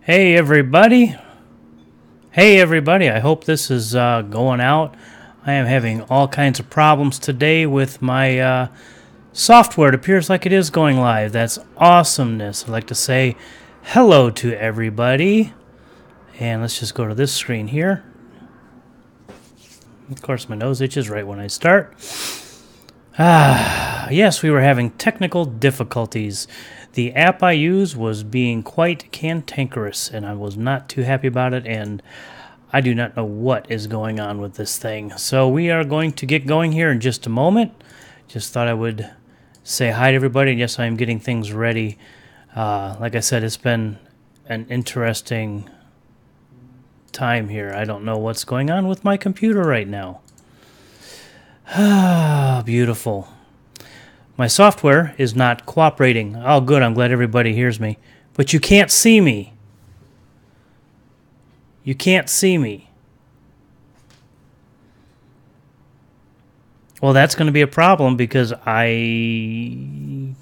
Hey everybody. Hey everybody, I hope this is going out. I am having all kinds of problems today with my software. It appears like it is going live. That's awesomeness. I'd like to say hello to everybody. And let's just go to this screen here. Of course, my nose itches right when I start. Yes, we were having technical difficulties. The app I used was being quite cantankerous, and I was not too happy about it, and I do not know what is going on with this thing. So we are going to get going here in just a moment. Just thought I would say hi to everybody. Yes, I am getting things ready. Like I said, it's been an interesting time here. I don't know what's going on with my computer right now. Beautiful. My software is not cooperating. Oh, good. I'm glad everybody hears me. But you can't see me. You can't see me. Well, that's going to be a problem because I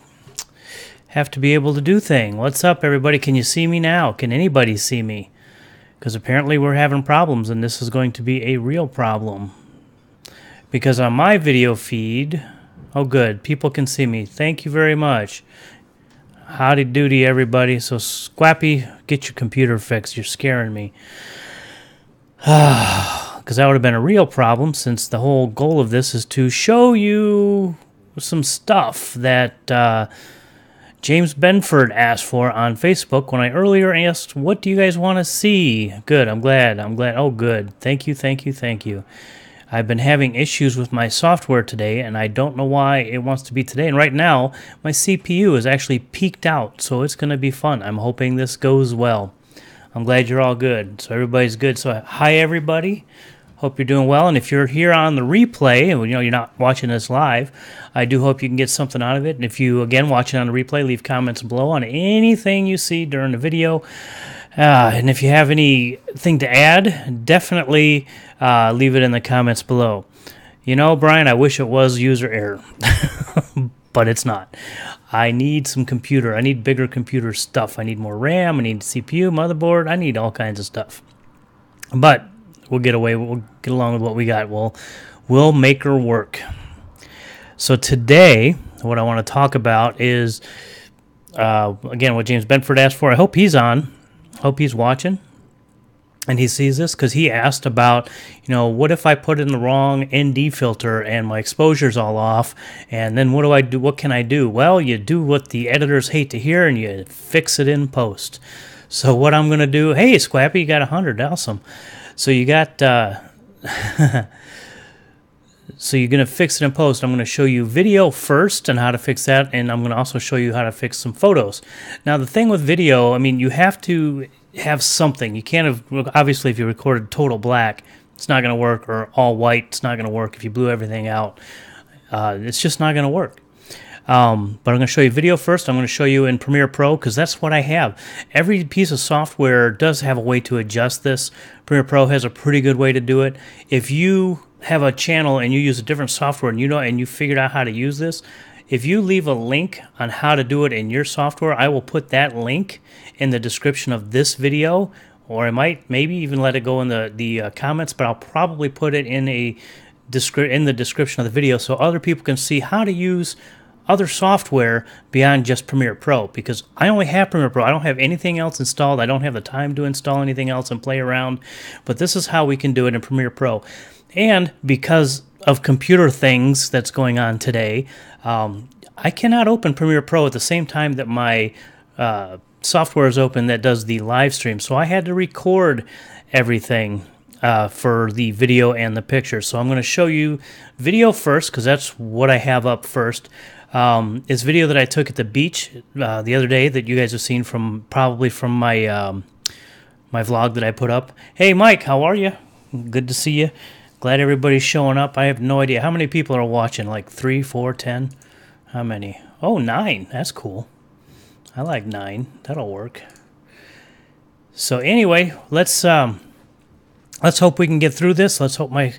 have to be able to do things. What's up, everybody? Can you see me now? Can anybody see me? Because apparently we're having problems, and this is going to be a real problem. Because on my video feed... Oh, good. People can see me. Thank you very much. Howdy doody, everybody. So, Scrappy, get your computer fixed. You're scaring me. Because that would have been a real problem, since the whole goal of this is to show you some stuff that James Benford asked for on Facebook when I earlier asked, what do you guys want to see? Good. I'm glad. Oh, good. Thank you, thank you, thank you. I've been having issues with my software today, and I don't know why it wants to be today. And right now, my CPU is actually peaked out, so it's going to be fun. I'm hoping this goes well. I'm glad you're all good. So everybody's good. So hi, everybody. Hope you're doing well. And if you're here on the replay, and you're not watching this live, I do hope you can get something out of it. And if you, again, watching on the replay, leave comments below on anything you see during the video. And if you have anything to add, definitely leave it in the comments below. You know, Brian, I wish it was user error, but it's not. I need some computer. I need bigger computer stuff. I need more RAM. I need CPU, motherboard. I need all kinds of stuff. But we'll get along with what we got. We'll make her work. So today, what I want to talk about is, again, what James Benford asked for. I hope he's on. Hope he's watching and he sees this, because he asked about, what if I put in the wrong ND filter and my exposure's all off, and then what do I do? What can I do? Well, you do what the editors hate to hear, and you fix it in post. So what I'm going to do, hey, Scrappy, you got 100, awesome. So you got, so you're going to fix it in post. I'm going to show you video first and how to fix that, and I'm going to also show you how to fix some photos. Now, the thing with video, you have to have something. You can't have, obviously, if you recorded total black, it's not going to work, or all white, it's not going to work. If you blew everything out, it's just not going to work. But I'm going to show you video first. I'm going to show you in Premiere Pro, because that's what I have. Every piece of software does have a way to adjust this. Premiere Pro has a pretty good way to do it. If you have a channel and you use a different software and you figured out how to use this, if you leave a link on how to do it in your software, I will put that link in the description of this video, or I might maybe even let it go in the comments, but I'll probably put it in the description of the video so other people can see how to use other software beyond just Premiere Pro, because I only have Premiere Pro. I don't have anything else installed. I don't have the time to install anything else and play around, but this is how we can do it in Premiere Pro. And because of computer things that's going on today, I cannot open Premiere Pro at the same time that my software is open that does the live stream. So I had to record everything for the video and the picture. So I'm going to show you video first, because that's what I have up first. It's video that I took at the beach the other day that you guys have seen probably from my my vlog that I put up. Hey, Mike, how are you? Good to see you. Glad everybody's showing up. I have no idea. How many people are watching? Like 3, 4, 10? How many? Oh, 9. That's cool. I like 9. That'll work. So anyway, let's hope we can get through this. Let's hope my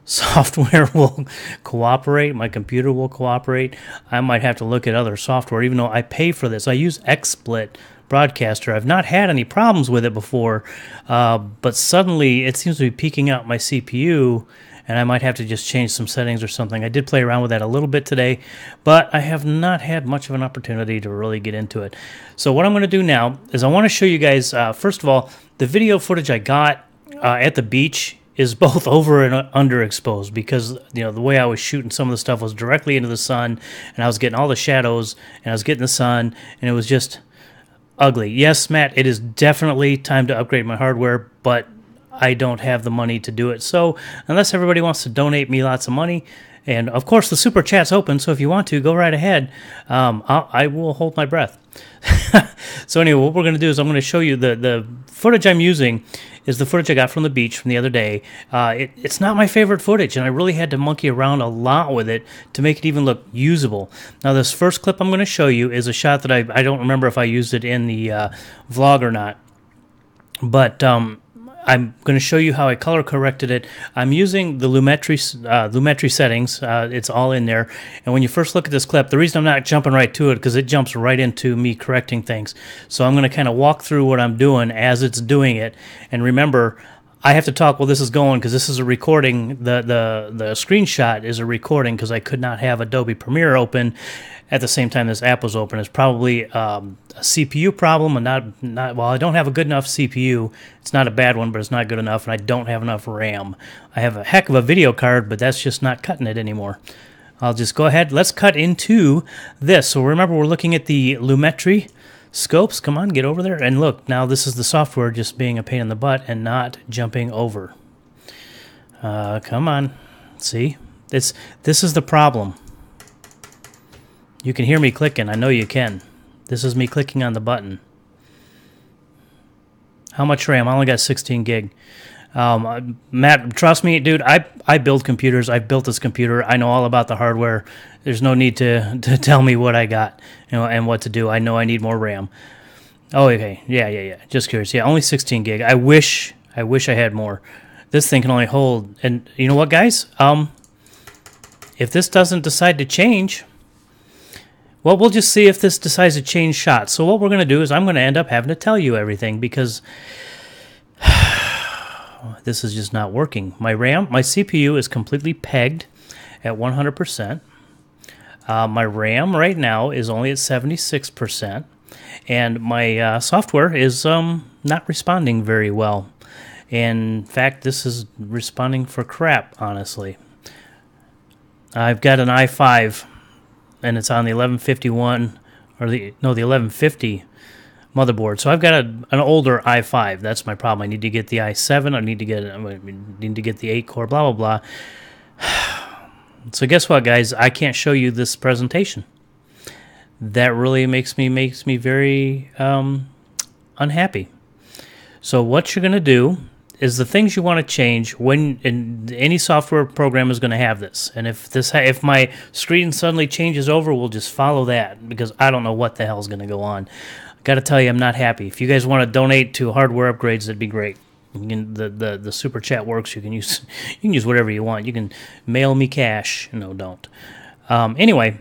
software will cooperate. My computer will cooperate. I might have to look at other software, even though I pay for this. I use XSplit, broadcaster. I've not had any problems with it before, but suddenly it seems to be peaking out my CPU, and I might have to just change some settings or something. I did play around with that a little bit today, but I have not had much of an opportunity to really get into it. So what I'm going to do now is I want to show you guys, first of all, the video footage I got at the beach is both over and underexposed because, you know, the way I was shooting some of the stuff was directly into the sun, and I was getting all the shadows, and I was getting the sun, and it was just ugly. Yes, Matt, it is definitely time to upgrade my hardware, but I don't have the money to do it. So unless everybody wants to donate me lots of money, and of course the super chat's open, so if you want to, go right ahead. I will hold my breath. So anyway, what we're going to do is I'm going to show you the footage I'm using is the footage I got from the beach from the other day. It's not my favorite footage, and I really had to monkey around a lot with it to make it even look usable. Now, this first clip I'm going to show you is a shot that I don't remember if I used it in the vlog or not, but I'm going to show you how I color corrected it. I'm using the Lumetri settings. It's all in there. And when you first look at this clip, the reason I'm not jumping right to it because it jumps right into me correcting things. So I'm going to kind of walk through what I'm doing as it's doing it. And remember, I have to talk while this is going because this is a recording. The screenshot is a recording because I could not have Adobe Premiere open at the same time this app was open. It's probably a CPU problem, and not well, I don't have a good enough CPU. It's not a bad one, but it's not good enough, and I don't have enough RAM. I have a heck of a video card, but that's just not cutting it anymore. I'll just go ahead. Let's cut into this. So remember, we're looking at the Lumetri scopes. Come on, get over there. And look, now this is the software just being a pain in the butt and not jumping over. Come on. See? This is the problem. You can hear me clicking. I know you can. This is me clicking on the button. How much RAM? I only got 16 gig. Matt, trust me, dude, I build computers. I've built this computer. I know all about the hardware. There's no need to tell me what I got, you know, and what to do. I know I need more RAM. Oh, okay. Yeah. Just curious. Yeah, only 16 gig. I wish I had more. This thing can only hold. And you know what, guys? If this doesn't decide to change, well, we'll just see if this decides to change shots. So what we're going to do is I'm going to end up having to tell you everything because this is just not working. My CPU is completely pegged at 100%. My RAM right now is only at 76%. And my software is not responding very well. In fact, this is responding for crap, honestly. I've got an i5, and it's on the 1151, or the 1150 motherboard. So I've got an older i5. That's my problem. I need to get the i7. I need to get the 8-core, blah, blah, blah. So guess what, guys? I can't show you this presentation. That really makes me very unhappy. So what you're going to do is the things you want to change when any software program is going to have this. And if my screen suddenly changes over, we'll just follow that because I don't know what the hell is going to go on. I got to tell you, I'm not happy. If you guys want to donate to hardware upgrades, that'd be great. You can, the super chat works. You can use whatever you want. You can mail me cash. No, don't. Anyway,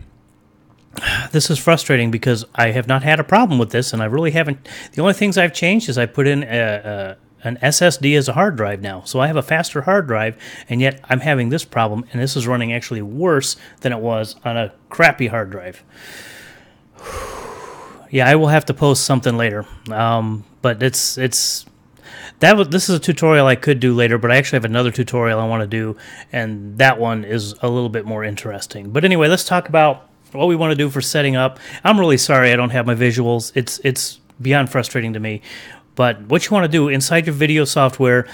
this is frustrating because I have not had a problem with this, and I really haven't. The only things I've changed is I put in an SSD as a hard drive now. So I have a faster hard drive, and yet I'm having this problem, and this is running actually worse than it was on a crappy hard drive. Yeah, I will have to post something later. But this is a tutorial I could do later, but I actually have another tutorial I want to do, and that one is a little bit more interesting. But anyway, let's talk about what we want to do for setting up. I'm really sorry I don't have my visuals. It's beyond frustrating to me. But what you want to do inside your video software,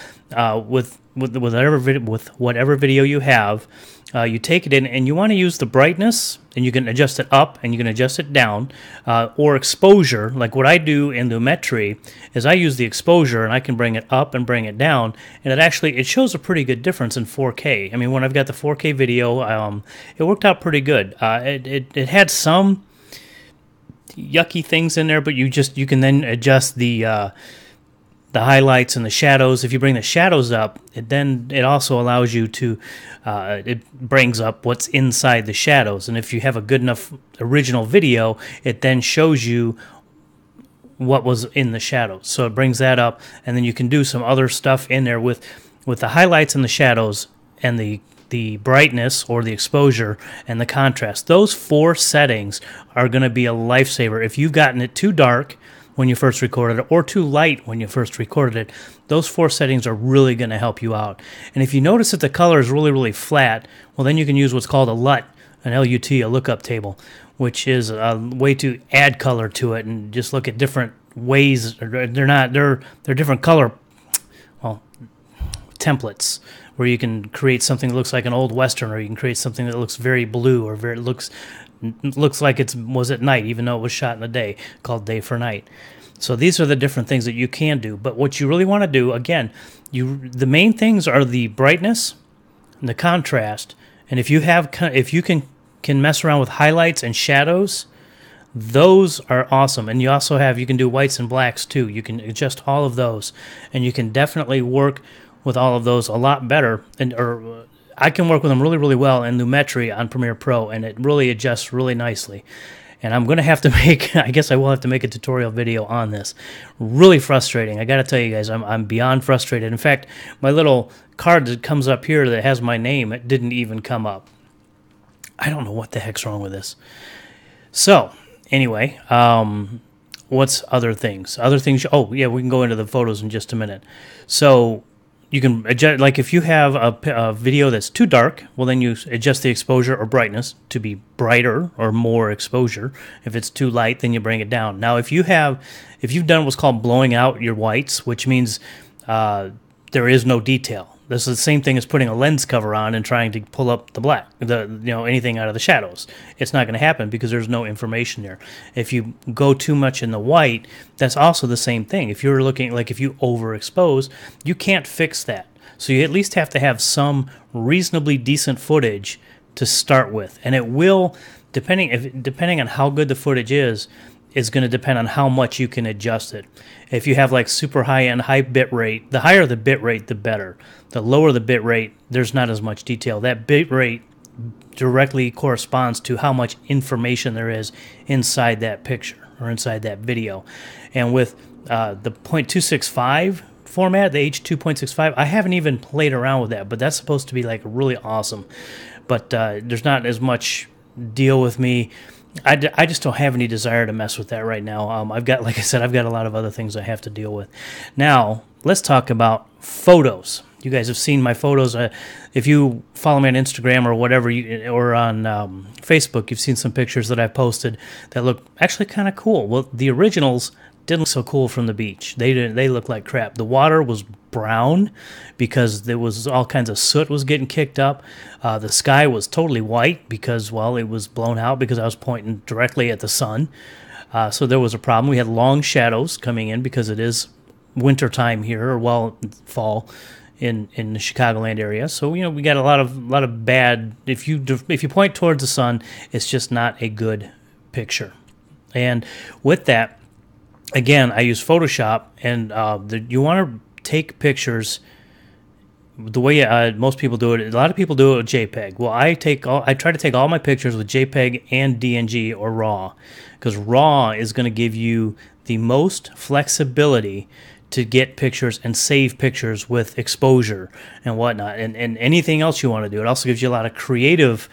with whatever video you have, you take it in and you want to use the brightness, and you can adjust it up and you can adjust it down, or exposure. Like what I do in Lumetri is I use the exposure and I can bring it up and bring it down, and it shows a pretty good difference in 4K. I mean, when I've got the 4K video, it worked out pretty good. It had some yucky things in there, but you can then adjust the highlights and the shadows. If you bring the shadows up, it also allows you to it brings up what's inside the shadows. And if you have a good enough original video, it then shows you what was in the shadows. So it brings that up, and then you can do some other stuff in there with the highlights and the shadows and the brightness or the exposure and the contrast. Those 4 settings are going to be a lifesaver. If you've gotten it too dark when you first recorded it or too light when you first recorded it, those 4 settings are really going to help you out. And if you notice that the color is really, really flat, well, then you can use what's called a LUT, an L-U-T, a lookup table, which is a way to add color to it and just look at different ways. They're different color, well, templates, where you can create something that looks like an old Western, or you can create something that looks very blue, or very looks like it was at night, even though it was shot in the day, called day for night. So these are the different things that you can do. But what you really want to do, again, the main things are the brightness and the contrast. And if you can mess around with highlights and shadows, those are awesome. And you can do whites and blacks too. You can adjust all of those, and you can definitely work with all of those a lot better. I can work with them really, really well in Lumetri on Premiere Pro, and it really adjusts really nicely. And I'm going to have to I guess I will have to make a tutorial video on this. Really frustrating. I got to tell you guys, I'm beyond frustrated. In fact, my little card that comes up here that has my name, it didn't even come up. I don't know what the heck's wrong with this. So, anyway, what's other things? Oh, yeah, we can go into the photos in just a minute. So, you can adjust, like if you have a video that's too dark, well, then you adjust the exposure or brightness to be brighter or more exposure. If it's too light, then you bring it down. Now, if you've done what's called blowing out your whites, which means there is no detail. This is the same thing as putting a lens cover on and trying to pull up the black, anything out of the shadows. It's not going to happen because there's no information there. If you go too much in the white, that's also the same thing. If you're looking, like if you overexpose, you can't fix that. So you at least have to have some reasonably decent footage to start with, and it will, depending on how good the footage is going to depend on how much you can adjust it. If you have like super high-end, high bit rate, the higher the bit rate, the better. The lower the bit rate, there's not as much detail. That bit rate directly corresponds to how much information there is inside that picture or inside that video. And with the .265 format, the H2.65, I haven't even played around with that, but that's supposed to be like really awesome. But there's not as much deal with me. I just don't have any desire to mess with that right now. Like I said, I've got a lot of other things I have to deal with. Now, let's talk about photos. You guys have seen my photos. If you follow me on Instagram or whatever, or on Facebook, you've seen some pictures that I've posted that look actually kind of cool. Well, the originals didn't look so cool from the beach. They looked like crap. The water was brown because there was all kinds of soot was getting kicked up. The sky was totally white because, well, it was blown out because I was pointing directly at the sun. So there was a problem. We had long shadows coming in because it is winter time here, or well, fall in the Chicagoland area. So we got a lot of bad. If you point towards the sun, it's just not a good picture. And with that, again, I use Photoshop, and you want to take pictures the way most people do it. A lot of people do it with JPEG. Well, I try to take all my pictures with JPEG and DNG or RAW, because RAW is going to give you the most flexibility to get pictures and save pictures with exposure and whatnot, and anything else you want to do. It also gives you a lot of creative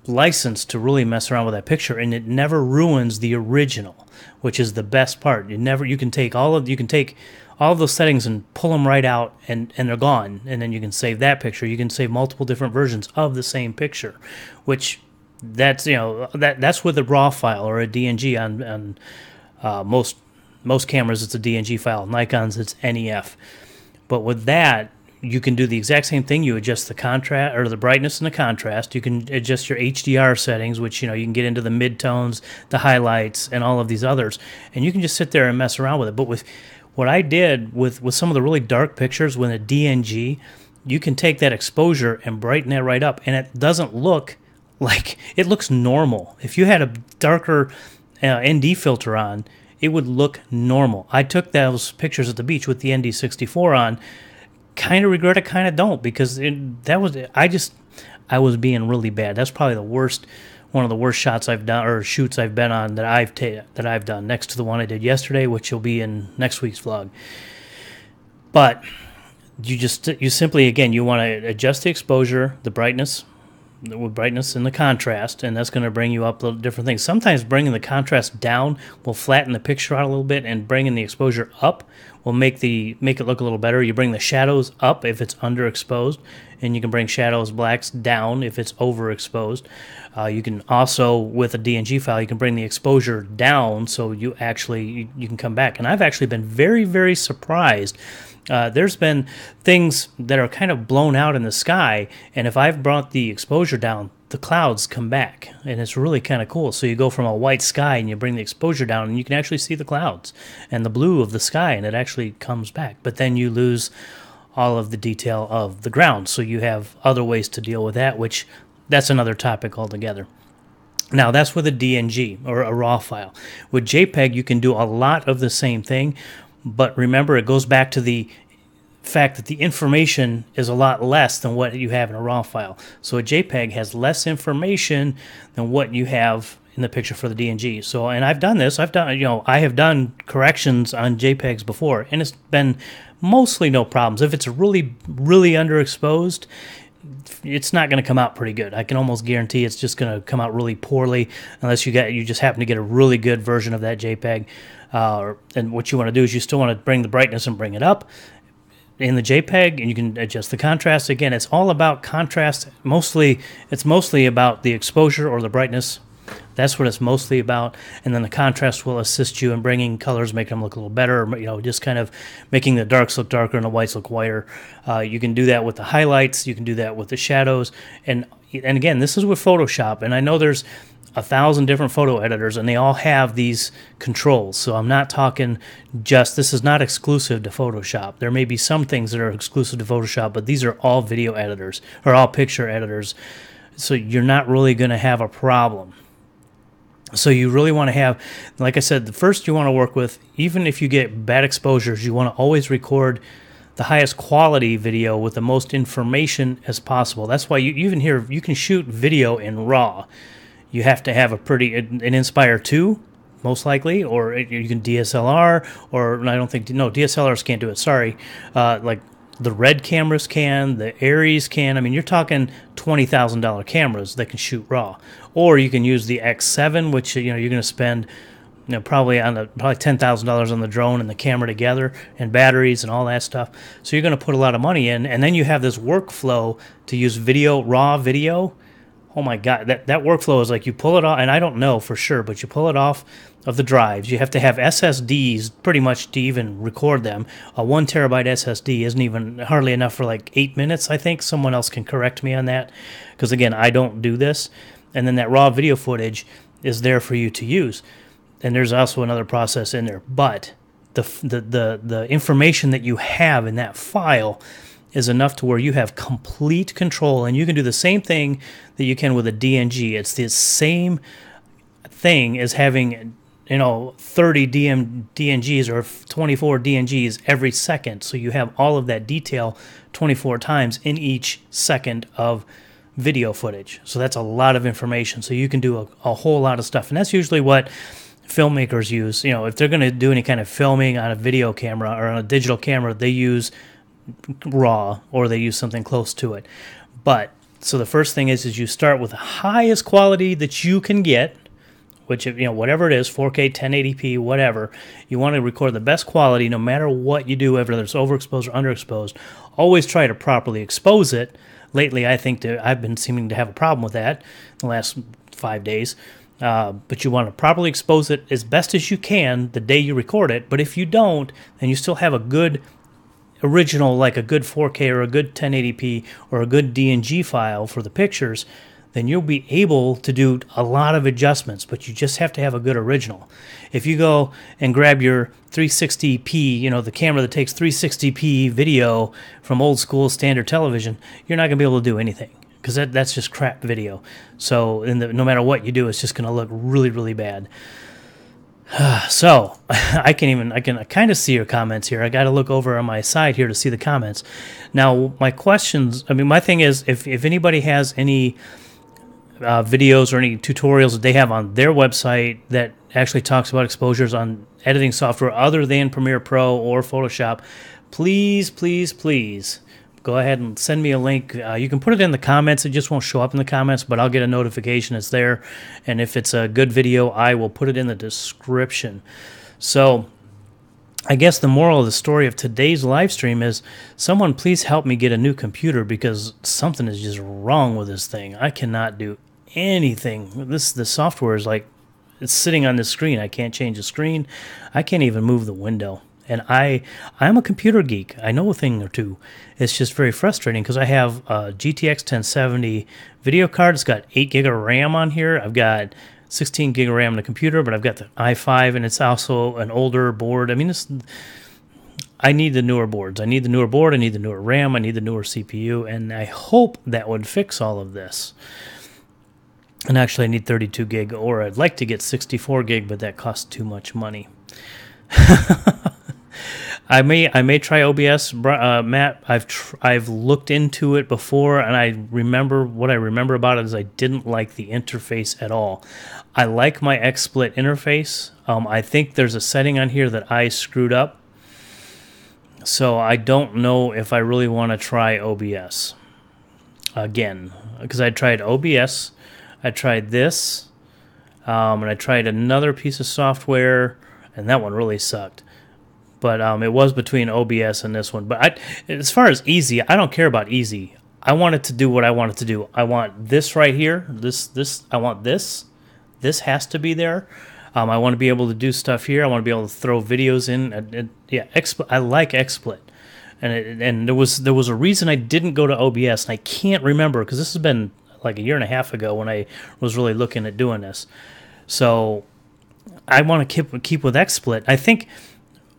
license to really mess around with that picture, and it never ruins the original, which is the best part. You can take all of those settings and pull them right out, and they're gone, and then you can save that picture. You can save multiple different versions of the same picture, which that's with a RAW file or a DNG on most cameras. It's a DNG file. Nikon's it's NEF. But with that, you can do the exact same thing. You adjust the contrast or the brightness and the contrast. You can adjust your HDR settings, which you can get into the midtones, the highlights, and all of these others. And you can just sit there and mess around with it. But with what I did with some of the really dark pictures with a DNG, you can take that exposure and brighten that right up, and it doesn't look like, it looks normal. If you had a darker ND filter on, it would look normal. I took those pictures at the beach with the ND64 on. Kind of regret it, kind of don't, because I was being really bad. That's probably the one of the worst shots I've done, or shoots I've been on, that I've done, next to the one I did yesterday, which will be in next week's vlog. But you simply, again, you want to adjust the exposure, the brightness and the contrast, and that's going to bring you up little different things. Sometimes bringing the contrast down will flatten the picture out a little bit, and bringing the exposure up will make it look a little better. You bring the shadows up if it's underexposed, and you can bring shadows, blacks down if it's overexposed. You can also, with a DNG file, you can bring the exposure down so you can come back. And I've actually been very, very surprised. There's been things that are kind of blown out in the sky, and if I've brought the exposure down, the clouds come back, and it's really kind of cool. So you go from a white sky and you bring the exposure down, and you can actually see the clouds and the blue of the sky, and it actually comes back. But then you lose all of the detail of the ground, so you have other ways to deal with that, which that's another topic altogether. Now, that's with a DNG or a RAW file. With JPEG, you can do a lot of the same thing, but remember, it goes back to the fact that the information is a lot less than what you have in a RAW file. So a JPEG has less information than what you have in the picture for the DNG. So, and I've done this. I have done corrections on JPEGs before, and it's been mostly no problems. If it's really, really underexposed, it's not going to come out pretty good. I can almost guarantee it's just going to come out really poorly, unless you just happen to get a really good version of that JPEG. And what you want to do is you still want to bring the brightness and bring it up in the JPEG, and you can adjust the contrast. Again, it's all about contrast. It's mostly about the exposure or the brightness. That's what it's mostly about. And then the contrast will assist you in bringing colors, making them look a little better, just kind of making the darks look darker and the whites look whiter. You can do that with the highlights. You can do that with the shadows. And again, this is with Photoshop. And I know there's 1,000 different photo editors, and they all have these controls. So I'm not talking this is not exclusive to Photoshop. There may be some things that are exclusive to Photoshop, but these are all video editors, or all picture editors. So you're not really going to have a problem. So you really want to have, like I said, the first you want to work with, even if you get bad exposures, you want to always record the highest quality video with the most information as possible. That's why you can shoot video in RAW. You have to have an Inspire 2, most likely, or you can DSLR, or I don't think, no, DSLRs can't do it, sorry. Like the Red cameras can, the Aries can. I mean, you're talking $20,000 cameras that can shoot RAW. Or you can use the X7, which you're going to spend probably $10,000 on the drone and the camera together, and batteries and all that stuff. So you're going to put a lot of money in, and then you have this workflow to use RAW video. Oh my God, that workflow is like you pull it off, and I don't know for sure, but you pull it off of the drives. You have to have SSDs pretty much to even record them. A 1 terabyte SSD isn't even hardly enough for like 8 minutes, I think. Someone else can correct me on that, because again, I don't do this. And then that raw video footage is there for you to use. And there's also another process in there. But the information that you have in that file is enough to where you have complete control, and you can do the same thing that you can with a DNG. It's the same thing as having 30 DNGs or 24 DNGs every second. So you have all of that detail 24 times in each second of video footage. So that's a lot of information. So you can do a whole lot of stuff, and that's usually what filmmakers use. If they're going to do any kind of filming on a video camera or on a digital camera, they use RAW, or they use something close to it. But so the first thing is you start with the highest quality that you can get, which whatever it is, 4K, 1080p, whatever. You want to record the best quality no matter what you do, whether it's overexposed or underexposed. Always try to properly expose it. Lately, I think I've been seeming to have a problem with that in the last 5 days. But you want to properly expose it as best as you can the day you record it. But if you don't, then you still have a good original, like a good 4K or a good 1080p or a good DNG file for the pictures, then you'll be able to do a lot of adjustments, but you just have to have a good original. If you go and grab your 360p, the camera that takes 360p video from old school standard television, you're not going to be able to do anything, because that's just crap video. So no matter what you do, it's just going to look really, really bad. So I can kind of see your comments here. I got to look over on my side here to see the comments. Now, my questions, my thing is, if anybody has any videos or any tutorials that they have on their website that actually talks about exposures on editing software other than Premiere Pro or Photoshop, please, please, please go ahead and send me a link. You can put it in the comments. It just won't show up in the comments, but I'll get a notification it's there. And if it's a good video, I will put it in the description. So I guess the moral of the story of today's live stream is someone please help me get a new computer because something is just wrong with this thing. I cannot do anything. The software is like, it's sitting on the screen. I can't change the screen. I can't even move the window. And I'm a computer geek. I know a thing or two. It's just very frustrating because I have a GTX 1070 video card. It's got 8 gig of RAM on here. I've got 16 gig of RAM in the computer, but I've got the i5, and it's also an older board. I mean, I need the newer boards. I need the newer board. I need the newer RAM. I need the newer CPU, and I hope that would fix all of this. And actually, I need 32 gig, or I'd like to get 64 gig, but that costs too much money. I may try OBS, Matt. I've looked into it before, and what I remember about it is I didn't like the interface at all. I like my XSplit interface. I think there's a setting on here that I screwed up, so I don't know if I really want to try OBS again, because I tried OBS, I tried this, and I tried another piece of software, and that one really sucked. But it was between OBS and this one. But as far as easy, I don't care about easy. I want it to do what I want it to do. I want this right here. I want this. This has to be there. I want to be able to do stuff here. I want to be able to throw videos in. Yeah, I like XSplit. And there was a reason I didn't go to OBS, and I can't remember because this has been like a year and a half ago when I was really looking at doing this. So I want to keep with XSplit. I think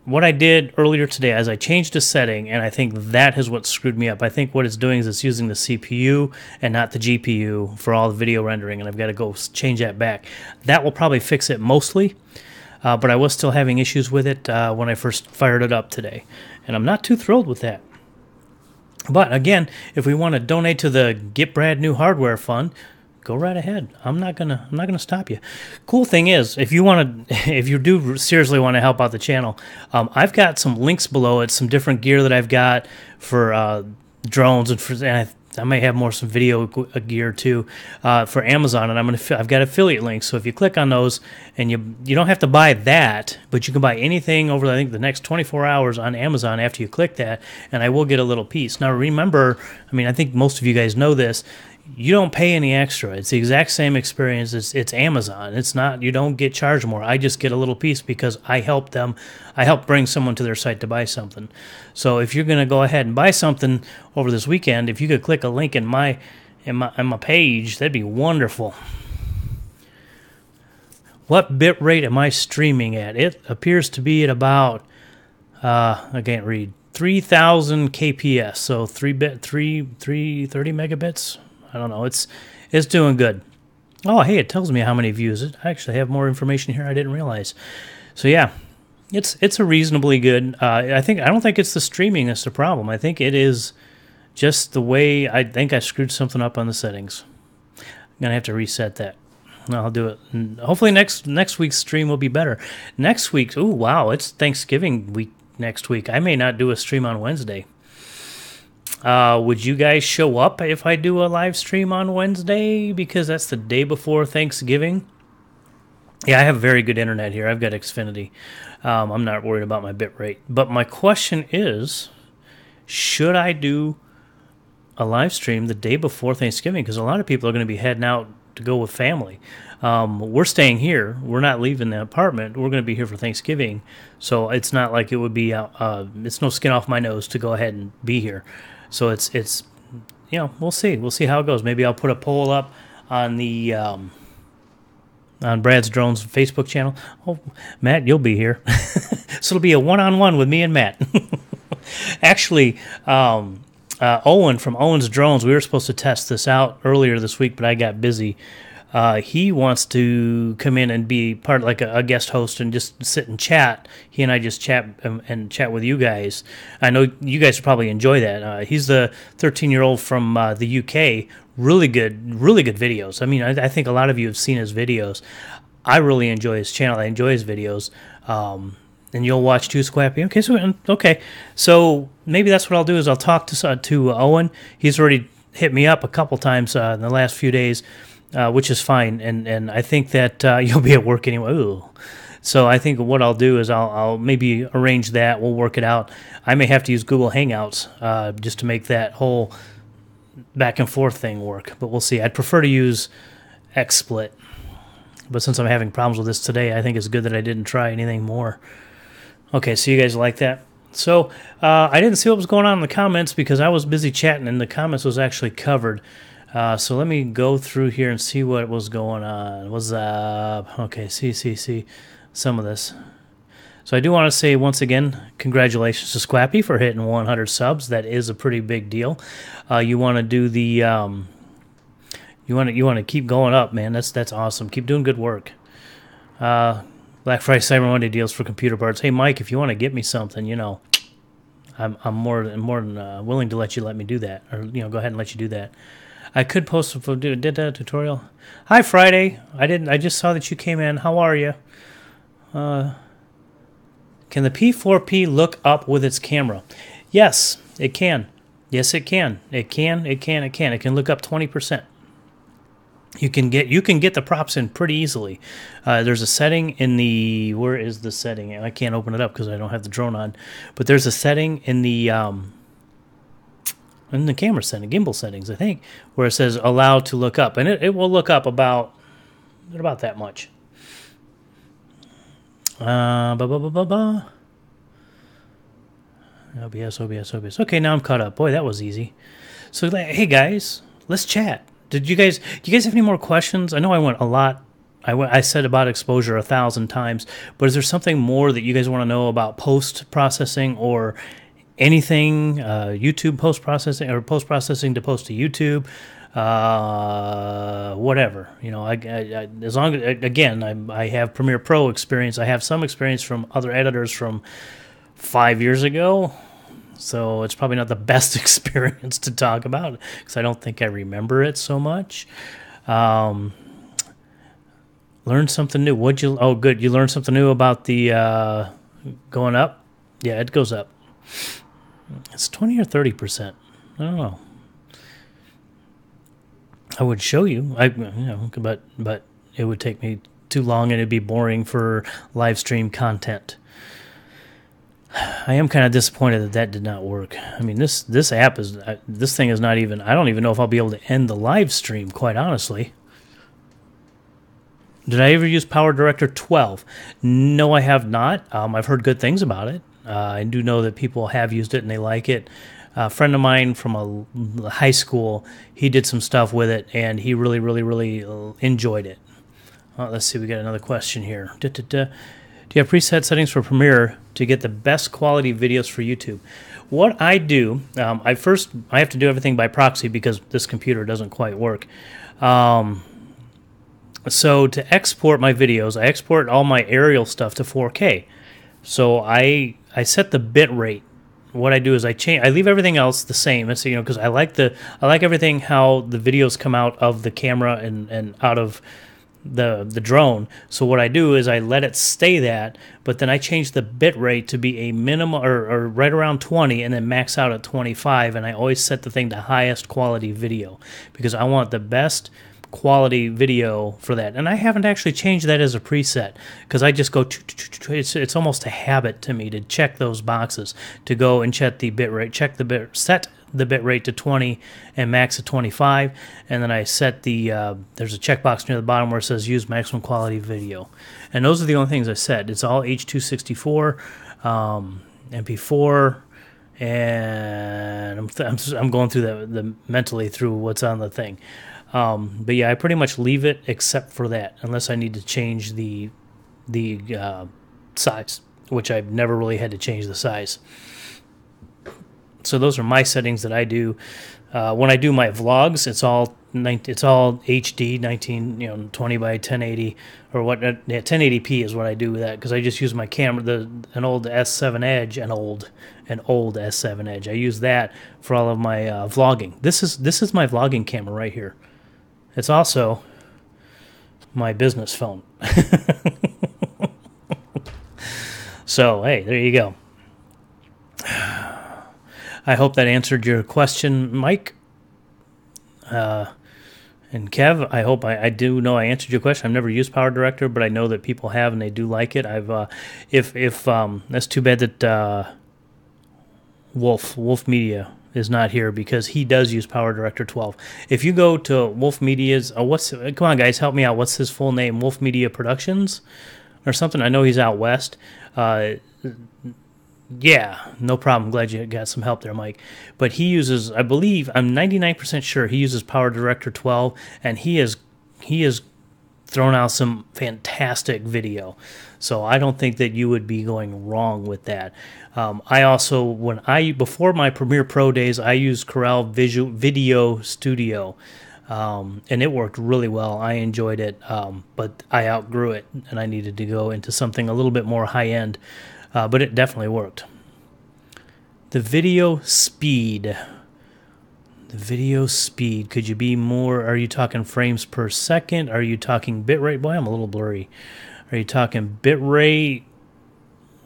what I did earlier today is I changed a setting, and I think that is what screwed me up. I think what it's doing is it's using the CPU and not the GPU for all the video rendering, and I've got to go change that back. That will probably fix it mostly, but I was still having issues with it when I first fired it up today, and I'm not too thrilled with that. But again, if we want to donate to the Get Brad New Hardware Fund, go right ahead. I'm not gonna stop you. Cool thing is, if you do seriously want to help out the channel, I've got some links below it, some different gear that I've got for drones, and I may have some video gear too for Amazon, and I've got affiliate links. So if you click on those, and you don't have to buy that, but you can buy anything over I think the next 24 hours on Amazon after you click that, and I will get a little piece. Now remember, I think most of you guys know this. You don't pay any extra. It's the exact same experience. It's Amazon. It's not, you don't get charged more. I just get a little piece because I help them. I help bring someone to their site to buy something. So if you're going to go ahead and buy something over this weekend, if you could click a link in my page, that'd be wonderful. What bit rate am I streaming at? It appears to be at about, I can't read, 3,000 kps. So 330 megabits. I don't know. It's doing good. Oh, hey, it tells me how many views. I actually have more information here I didn't realize. So yeah, it's a reasonably good. I don't think it's the streaming that's the problem. I think it is just the way I think I screwed something up on the settings. I'm gonna have to reset that. I'll do it. And hopefully next week's stream will be better. Next week's, ooh, wow, it's Thanksgiving week next week. I may not do a stream on Wednesday. Would you guys show up if I do a live stream on Wednesday? Because that's the day before Thanksgiving. Yeah, I have very good internet here. I've got Xfinity. I'm not worried about my bit rate. But my question is, should I do a live stream the day before Thanksgiving? Because a lot of people are going to be heading out to go with family. We're staying here. We're not leaving the apartment. We're going to be here for Thanksgiving. So it's not like it would be, it's no skin off my nose to go ahead and be here. So it's we'll see. We'll see how it goes. Maybe I'll put a poll up on the on Brad's Drones Facebook channel. Oh, Matt, you'll be here. So it'll be a one-on-one with me and Matt. Actually, Owen from Owen's Drones, we were supposed to test this out earlier this week, but I got busy. He wants to come in and be part like a guest host and just sit and chat. He and I just chat and chat with you guys. I know you guys probably enjoy that. He's the 13-year-old from the UK. Really good videos. I mean, I think a lot of you have seen his videos. I really enjoy his channel. I enjoy his videos. And you'll watch too, Scrappy. Okay. So maybe that's what I'll do is I'll talk to Owen. He's already hit me up a couple times in the last few days, which is fine. And I think that you'll be at work anyway. Ooh. So I think what I'll do is I'll maybe arrange that. We'll work it out. I may have to use Google Hangouts just to make that whole back and forth thing work. But we'll see. I'd prefer to use XSplit. But since I'm having problems with this today, I think it's good that I didn't try anything more. Okay, so you guys like that? So I didn't see what was going on in the comments because I was busy chatting and the comments was actually covered. So let me go through here and see what was going on. What's up? Okay, see some of this. So I do want to say once again, congratulations to Scrappy for hitting 100 subs. That is a pretty big deal. You want to do the you want to keep going up, man. That's awesome. Keep doing good work. Black Friday Cyber Monday deals for computer parts. Hey Mike, if you want to get me something, you know, I'm more than willing to let me do that, or you know, go ahead and let you do that. I could post a tutorial. Hi Friday, I just saw that you came in. How are you? Can the P4P look up with its camera? Yes, it can. Yes, it can. It can. It can look up 20%. You can get the props in pretty easily. There's a setting in the, where is the setting? I can't open it up because I don't have the drone on. But there's a setting in the camera setting, gimbal settings, I think, where it says allow to look up, and it will look up about that much. OBS. Okay, now I'm caught up. Boy, that was easy. So hey guys, let's chat. Do you guys have any more questions? I know I went a lot. I said about exposure 1,000 times, but is there something more that you guys want to know about post-processing or anything, YouTube post-processing or post-processing to post to YouTube, whatever. You know, as long as, again, I have Premiere Pro experience. I have some experience from other editors from 5 years ago. So it's probably not the best experience to talk about because I don't think I remember it so much. Learn something new. Oh, good. You learned something new about the going up? Yeah, it goes up. It's 20 or 30%. I don't know. I would show you. But it would take me too long and it'd be boring for live stream content. I am kind of disappointed that did not work. I mean, this app is, this thing is not even, I don't even know if I'll be able to end the live stream, quite honestly. Did I ever use Power Director 12? No, I have not. I've heard good things about it. I do know that people have used it and they like it. A friend of mine from a high school, he did some stuff with it and he really, really, really enjoyed it. Let's see, we got another question here. Do you have preset settings for Premiere to get the best quality videos for YouTube? What I do, I have to do everything by proxy because this computer doesn't quite work. So to export my videos, I export all my aerial stuff to 4K. So I set the bit rate. What I do is I leave everything else the same. It's, you know, because I like everything how the videos come out of the camera and out of the drone. So what I do is I let it stay that, but then I change the bit rate to be a minimum or right around 20 and then max out at 25, and I always set the thing to highest quality video because I want the best quality video for that. And I haven't actually changed that as a preset because I just go it's almost a habit to me to check those boxes, to go and check the bit rate, set the bit rate to 20 and max at 25, and then I set the there's a checkbox near the bottom where it says use maximum quality video, and those are the only things I set. It's all H.264, MP4, and I'm going through the mentally through what's on the thing. But yeah, I pretty much leave it except for that, unless I need to change the size, which I've never really had to change the size. So those are my settings that I do. When I do my vlogs, it's all it's all HD 20 by 1080 or what? Yeah, 1080p is what I do with that because I just use my camera, an old S7 Edge, an old S7 Edge. I use that for all of my vlogging. This is my vlogging camera right here. It's also my business phone. So hey, there you go. I hope that answered your question, Mike. And Kev, I hope I do know I answered your question. I've never used Power Director, but I know that people have and they do like it. If that's too bad that Wolf Media is not here because he does use Power Director 12. If you go to Wolf Media's, come on guys, help me out. What's his full name? Wolf Media Productions or something. I know he's out west. Yeah, no problem. Glad you got some help there, Mike. But he uses, I believe, I'm 99% sure he uses Power Director 12, and he has thrown out some fantastic video. So I don't think that you would be going wrong with that. I also, before my Premiere Pro days, I used Corel Video Studio, and it worked really well. I enjoyed it, but I outgrew it, and I needed to go into something a little bit more high-end. But it definitely worked. The video speed. Could you be more? Are you talking frames per second? Are you talking bitrate? Boy, I'm a little blurry. Are you talking bitrate?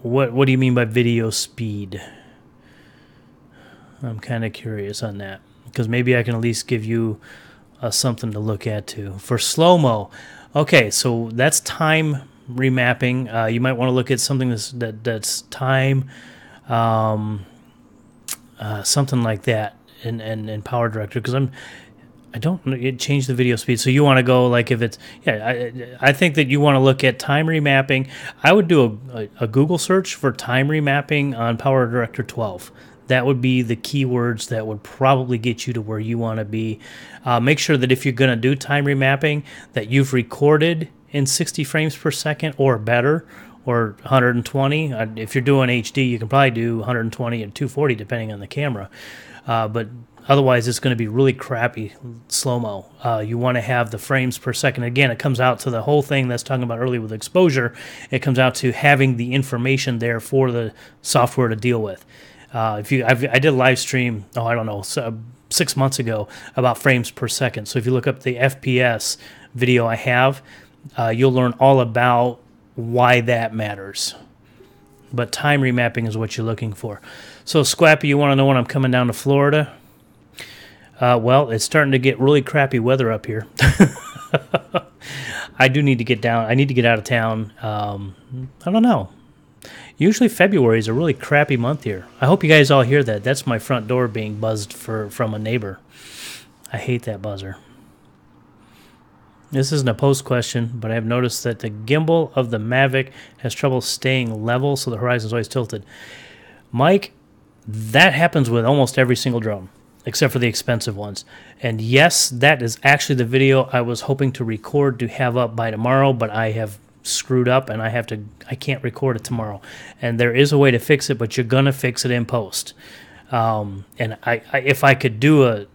What do you mean by video speed? I'm kind of curious on that because maybe I can at least give you something to look at too. For slow-mo, okay, so that's time remapping. You might want to look at something that's time, something like that in Power Director because I don't change the video speed. So you want to go like if it's I think that you want to look at time remapping. I would do a Google search for time remapping on Power Director 12. That would be the keywords that would probably get you to where you want to be. Make sure that if you're going to do time remapping that you've recorded in 60 frames per second or better, or 120. If you're doing HD, you can probably do 120 and 240 depending on the camera. But otherwise, it's going to be really crappy slow-mo. You want to have the frames per second. Again, it comes out to the whole thing that's talking about earlier with exposure. It comes out to having the information there for the software to deal with. I did a live stream, I don't know, 6 months ago about frames per second. So if you look up the FPS video I have, you'll learn all about why that matters. But time remapping is what you're looking for. So, Scrappy, you want to know when I'm coming down to Florida? Well, it's starting to get really crappy weather up here. I do need to get down. I need to get out of town. I don't know. Usually February is a really crappy month here. I hope you guys all hear that. That's my front door being buzzed from a neighbor. I hate that buzzer. This isn't a post question, but I have noticed that the gimbal of the Mavic has trouble staying level, so the horizon is always tilted. Mike, that happens with almost every single drone, except for the expensive ones. And yes, that is actually the video I was hoping to record to have up by tomorrow, but I have screwed up and I can't record it tomorrow. And there is a way to fix it, but you're gonna fix it in post. And if I could do a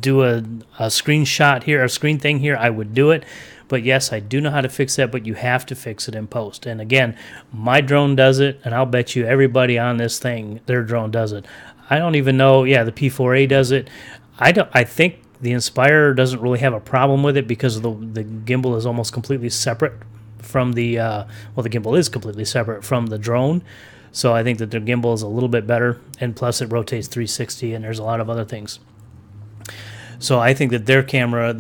screenshot here, a screen thing here, I would do it. But yes, I do know how to fix that, but you have to fix it in post. And again, my drone does it, and I'll bet you everybody on this thing, their drone does it. I don't even know, yeah, the P4A does it. I think the Inspire doesn't really have a problem with it because the gimbal is almost completely separate from the, the gimbal is completely separate from the drone. So I think that their gimbal is a little bit better, and plus it rotates 360, and there's a lot of other things. So I think that their camera,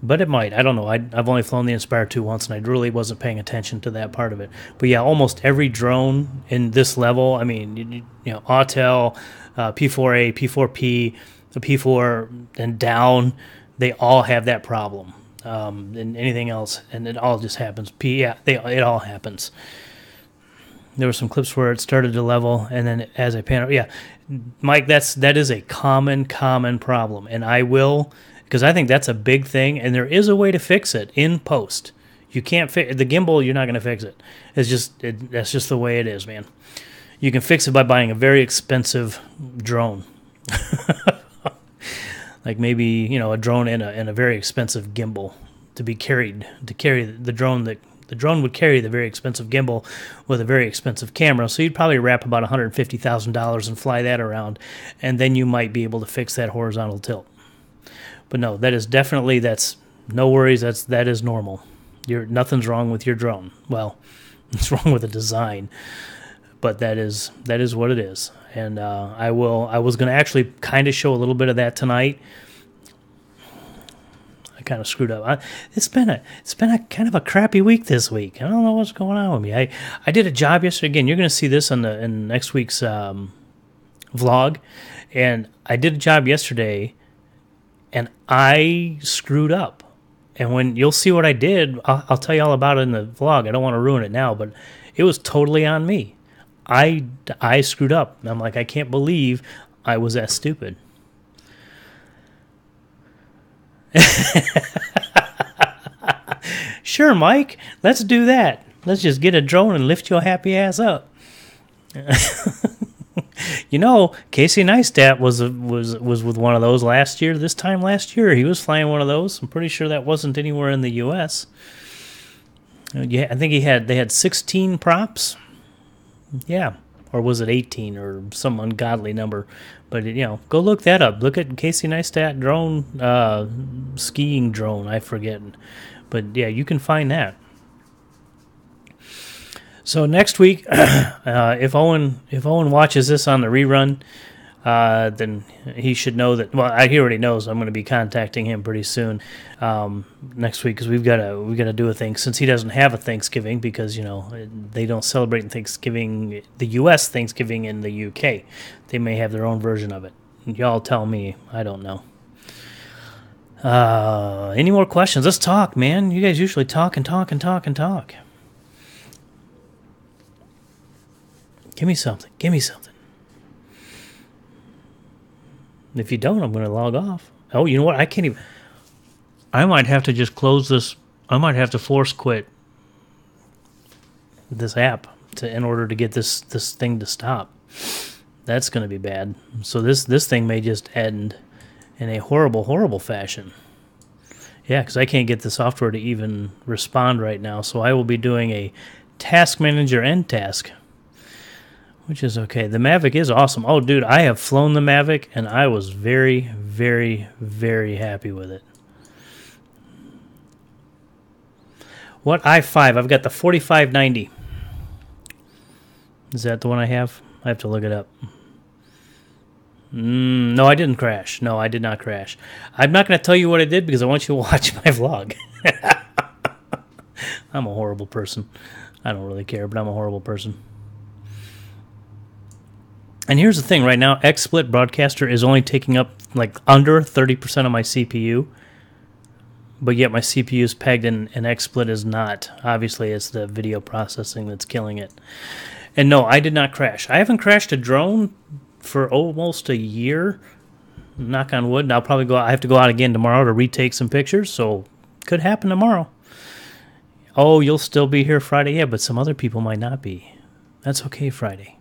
but it might. I don't know. I've only flown the Inspire 2 once, and I really wasn't paying attention to that part of it. But yeah, almost every drone in this level, I mean, you know, Autel, P4A, P4P, the P4 and down, they all have that problem. And anything else, and it all just happens. It all happens. There were some clips where it started to level, and then as I pan, yeah, Mike, that is a common problem, and I will, because I think that's a big thing, and there is a way to fix it in post. You can't fix the gimbal. You're not going to fix it. That's just the way it is, man. You can fix it by buying a very expensive drone. like maybe, you know, a drone and a very expensive gimbal to be carried, to carry the drone. That the drone would carry the very expensive gimbal with a very expensive camera, so you'd probably wrap about $150,000 and fly that around, and then you might be able to fix that horizontal tilt. But no, that is definitely, that's no worries, that is normal. Nothing's wrong with your drone. Well, it's wrong with the design, but that is what it is. And I was going to actually kind of show a little bit of that tonight. I kind of screwed up. It's been a kind of a crappy week this week. I don't know what's going on with me. I did a job yesterday. Again, you're going to see this in next week's vlog. And I did a job yesterday, and I screwed up. And when you'll see what I did, I'll tell you all about it in the vlog. I don't want to ruin it now, but it was totally on me. I screwed up. And I'm like, I can't believe I was that stupid. Sure, Mike, let's do that. Let's just get a drone and lift your happy ass up. You know, Casey Neistat was with one of those last year. This time last year, he was flying one of those. I'm pretty sure that wasn't anywhere in the U.S. Yeah, I think they had 16 props. Yeah, or was it 18 or some ungodly number? But you know, go look that up. Look at Casey Neistat drone, skiing drone. I forget, but yeah, you can find that. So next week, if Owen watches this on the rerun, then he should know that. Well, he already knows I'm going to be contacting him pretty soon next week, because we've got to do a thing, since he doesn't have a Thanksgiving, because you know they don't celebrate Thanksgiving, the U.S. Thanksgiving in the U.K. They may have their own version of it. Y'all tell me. I don't know. Any more questions? Let's talk, man. You guys usually talk and talk and talk and talk. Give me something. Give me something. If you don't, I'm going to log off. Oh, you know what? I can't even. I might have to just close this. I might have to force quit this app in order to get this thing to stop. That's going to be bad. So this thing may just end in a horrible, horrible fashion. Yeah, because I can't get the software to even respond right now. So I will be doing a task manager end task, which is okay. The Mavic is awesome. Oh, dude, I have flown the Mavic, and I was very, very, very happy with it. What i5? I've got the 4590. Is that the one I have? I have to look it up. No, I didn't crash. No, I did not crash. I'm not going to tell you what I did because I want you to watch my vlog. I'm a horrible person. I don't really care, but I'm a horrible person. And here's the thing, right now, XSplit Broadcaster is only taking up like under 30% of my CPU, but yet my CPU is pegged and XSplit is not. Obviously, it's the video processing that's killing it. And no, I did not crash. I haven't crashed a drone for almost a year. Knock on wood. And I'll probably I have to go out again tomorrow to retake some pictures, so could happen tomorrow. Oh, you'll still be here Friday? Yeah, but some other people might not be. That's okay, Friday.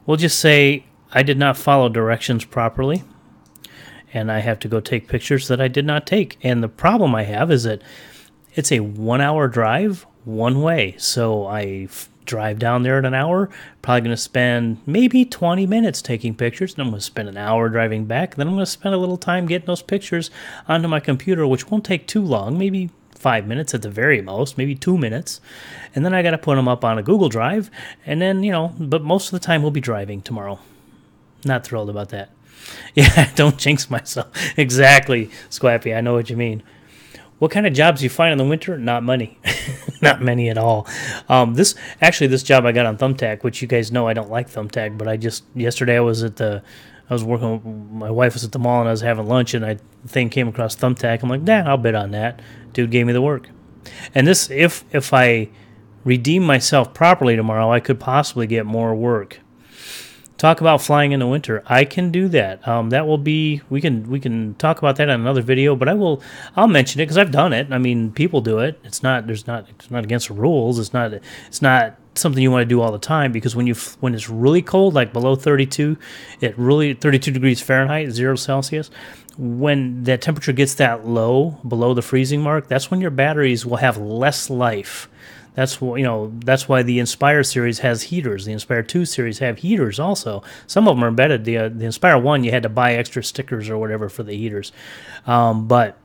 We'll just say I did not follow directions properly, and I have to go take pictures that I did not take. And the problem I have is that it's a 1 hour drive one way. So I drive down there in an hour, probably going to spend maybe 20 minutes taking pictures, and I'm going to spend an hour driving back. Then I'm going to spend a little time getting those pictures onto my computer, which won't take too long, maybe 5 minutes at the very most, maybe 2 minutes. And then I got to put them up on a Google Drive. And then, you know, but most of the time we'll be driving tomorrow. Not thrilled about that. Yeah, don't jinx myself. Exactly, Scrappy, I know what you mean. What kind of jobs do you find in the winter? Not many. Not many at all. This job I got on Thumbtack, which you guys know I don't like Thumbtack, but yesterday I was working, my wife was at the mall and I was having lunch, and the thing came across Thumbtack. I'm like, nah, I'll bid on that. Dude gave me the work. And this, if I redeem myself properly tomorrow, I could possibly get more work. Talk about flying in the winter. I can do that. That will be, we can talk about that on another video, but I'll mention it because I've done it. I mean, people do it. It's not against the rules. It's not something you want to do all the time, because when it's really cold, like below 32, 32 degrees Fahrenheit, 0 Celsius, when that temperature gets that low, below the freezing mark, that's when your batteries will have less life. That's why the Inspire series has heaters. The Inspire 2 series have heaters also. Some of them are embedded. The Inspire 1, you had to buy extra stickers or whatever for the heaters. But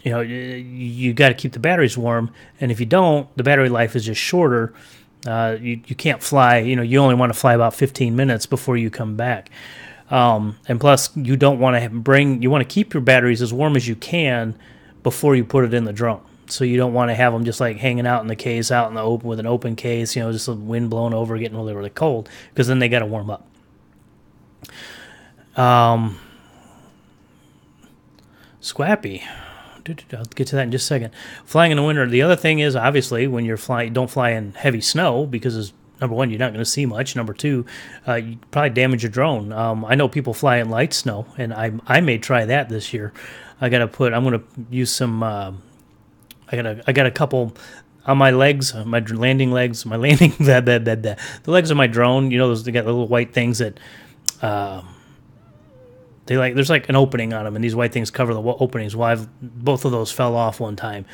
you got to keep the batteries warm, and if you don't, the battery life is just shorter. You can't fly. You only want to fly about 15 minutes before you come back. And plus, you don't want to you want to keep your batteries as warm as you can before you put it in the drone. So you don't want to have them just like hanging out in the case, out in the open with an open case, just the wind blowing over, getting really, really cold, because then they got to warm up. Scrappy. I'll get to that in just a second. Flying in the winter. The other thing is, obviously, when you're flying, don't fly in heavy snow, because number one, you're not going to see much. Number two, you probably damage your drone. I know people fly in light snow, and I may try that this year. I'm going to use some. I got a couple on my legs, my landing legs, the legs of my drone. They got little white things that. There's like an opening on them, and these white things cover the openings. Well, both of those fell off one time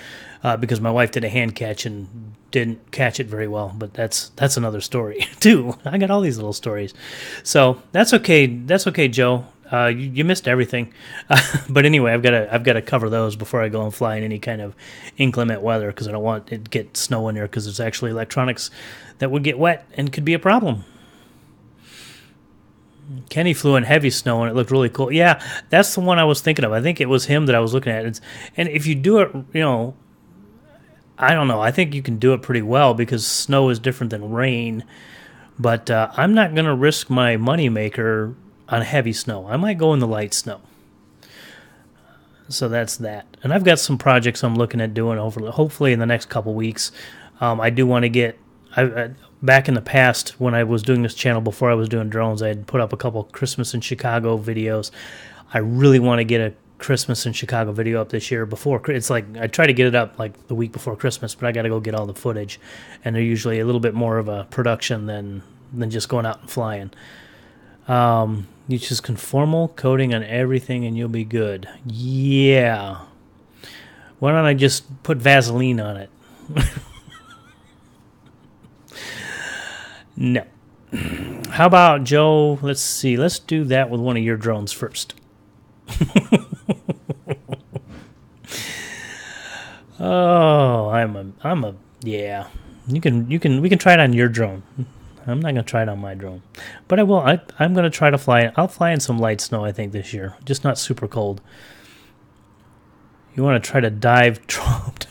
because my wife did a hand catch and didn't catch it very well. But that's another story too. I got all these little stories, so that's okay. That's okay, Joe. You missed everything, but anyway, I've got to cover those before I go and fly in any kind of inclement weather, because I don't want it to get snow in there, because there's actually electronics that would get wet and could be a problem. Kenny flew in heavy snow, and it looked really cool. Yeah, that's the one I was thinking of. I think it was him that I was looking at. And if you do it, I don't know. I think you can do it pretty well, because snow is different than rain. But I'm not going to risk my moneymaker on heavy snow. I might go in the light snow. So that's that. And I've got some projects I'm looking at doing hopefully in the next couple weeks. I do want to get... Back in the past, when I was doing this channel, before I was doing drones, I had put up a couple Christmas in Chicago videos. I really want to get a Christmas in Chicago video up this year. It's like I try to get it up like the week before Christmas, but I got to go get all the footage, and they're usually a little bit more of a production than just going out and flying. You just conformal coating on everything, and you'll be good. Yeah. Why don't I just put Vaseline on it? No. How about, Joe? Let's see. Let's do that with one of your drones first. Oh, yeah. We can try it on your drone. I'm not gonna try it on my drone, but I will. I'm gonna try to fly. I'll fly in some light snow, I think, this year. Just not super cold. You want to try to dive Trump?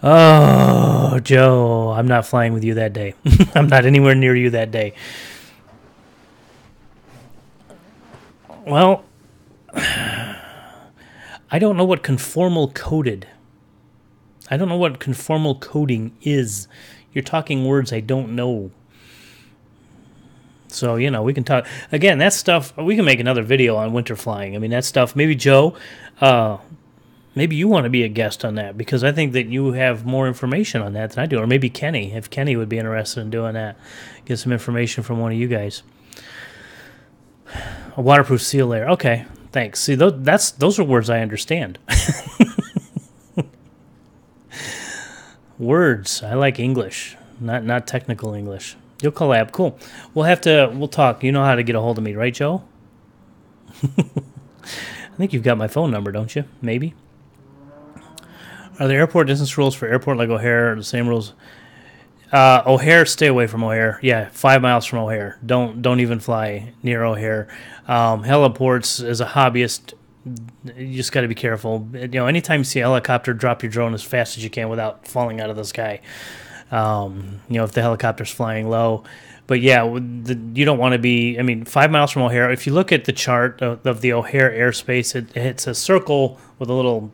Oh, Joe, I'm not flying with you that day. I'm not anywhere near you that day. Well, I don't know what conformal coated. I don't know what conformal coating is. You're talking words I don't know. So, we can talk. Again, that stuff, we can make another video on winter flying. I mean, that stuff, maybe Joe... maybe you want to be a guest on that, because I think that you have more information on that than I do. Or maybe Kenny, if Kenny would be interested in doing that. Get some information from one of you guys. A waterproof seal layer. Okay, thanks. See, those are words I understand. Words. I like English, not technical English. You'll collab. Cool. We'll talk. You know how to get a hold of me, right, Joe? I think you've got my phone number, don't you? Maybe. Are there airport distance rules for airport like OHare? Or the same rules? OHare, stay away from OHare. Yeah, 5 miles from OHare. Don't even fly near OHare. Heliports, as a hobbyist, you just got to be careful. Anytime you see a helicopter, drop your drone as fast as you can without falling out of the sky. If the helicopter's flying low. But yeah, you don't want to be... 5 miles from OHare. If you look at the chart of the OHare airspace, it's a circle with a little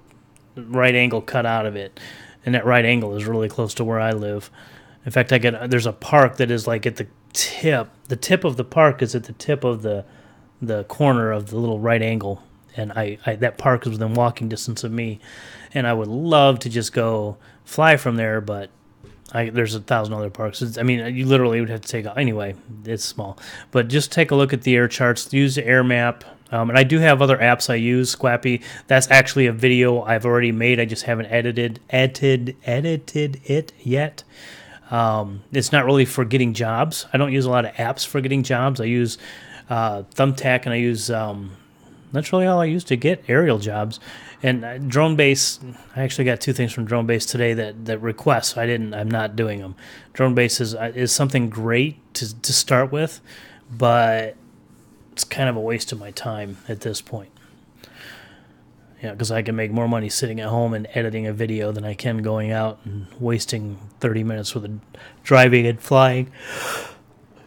right angle cut out of it, and that right angle is really close to where I live. In fact, there's a park that is like at the tip. The tip of the park is at the tip of the corner of the little right angle, and that park is within walking distance of me, and I would love to just go fly from there, but There's 1,000 other parks. I mean, you literally would have to take, anyway, it's small. But just take a look at the air charts. Use the air map. And I do have other apps I use. Scrappy, that's actually a video I've already made. I just haven't edited it yet. It's not really for getting jobs. I don't use a lot of apps for getting jobs. I use Thumbtack, and I use... that's really all I use to get aerial jobs. And Drone Base, I actually got 2 things from Drone Base today that requests. I'm not doing them. Drone Base is something great to start with, but it's kind of a waste of my time at this point. Yeah, because I can make more money sitting at home and editing a video than I can going out and wasting 30 minutes with driving and flying.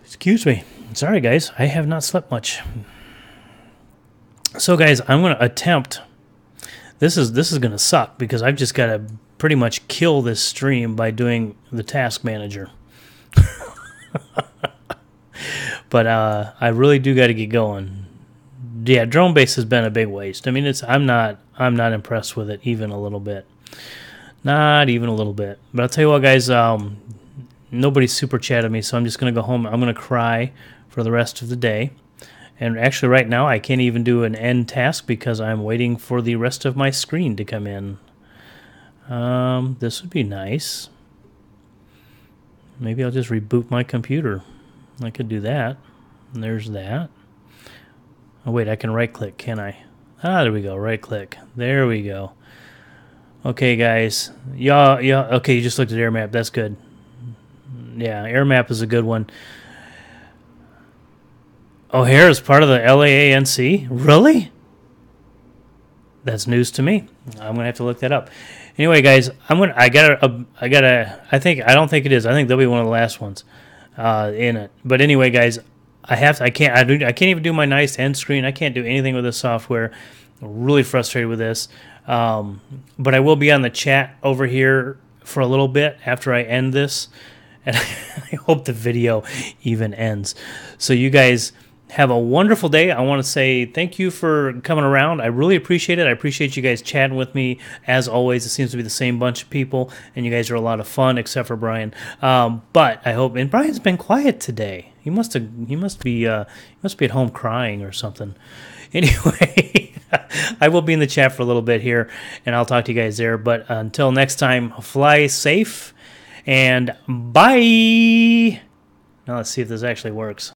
Excuse me. Sorry, guys. I have not slept much. So, guys, I'm going to attempt. This is going to suck because I've just got to pretty much kill this stream by doing the task manager. But I really do got to get going. Yeah, Drone Base has been a big waste. I mean, I'm not impressed with it even a little bit. Not even a little bit. But I'll tell you what, guys. Nobody's super chatted me, so I'm just going to go home. I'm going to cry for the rest of the day. And actually, right now, I can't even do an end task because I'm waiting for the rest of my screen to come in. This would be nice. Maybe I'll just reboot my computer. I could do that. And there's that. Oh, wait, I can right-click, can I? Ah, there we go, right-click. There we go. Okay, guys. Yeah, okay, you just looked at air map. That's good. Yeah, air map is a good one. OHare is part of the LAANC? Really? That's news to me. I'm gonna have to look that up. Anyway, guys, I don't think it is. I think they'll be one of the last ones in it. But anyway, guys, I can't even do my nice end screen. I can't do anything with this software. I'm really frustrated with this. But I will be on the chat over here for a little bit after I end this, and I hope the video even ends. So you guys have a wonderful day. I want to say thank you for coming around. I really appreciate it. I appreciate you guys chatting with me. As always, it seems to be the same bunch of people, and you guys are a lot of fun, except for Brian. But I hope, and Brian's been quiet today. He must be at home crying or something. Anyway, I will be in the chat for a little bit here, and I'll talk to you guys there. But until next time, fly safe, and bye. Now let's see if this actually works.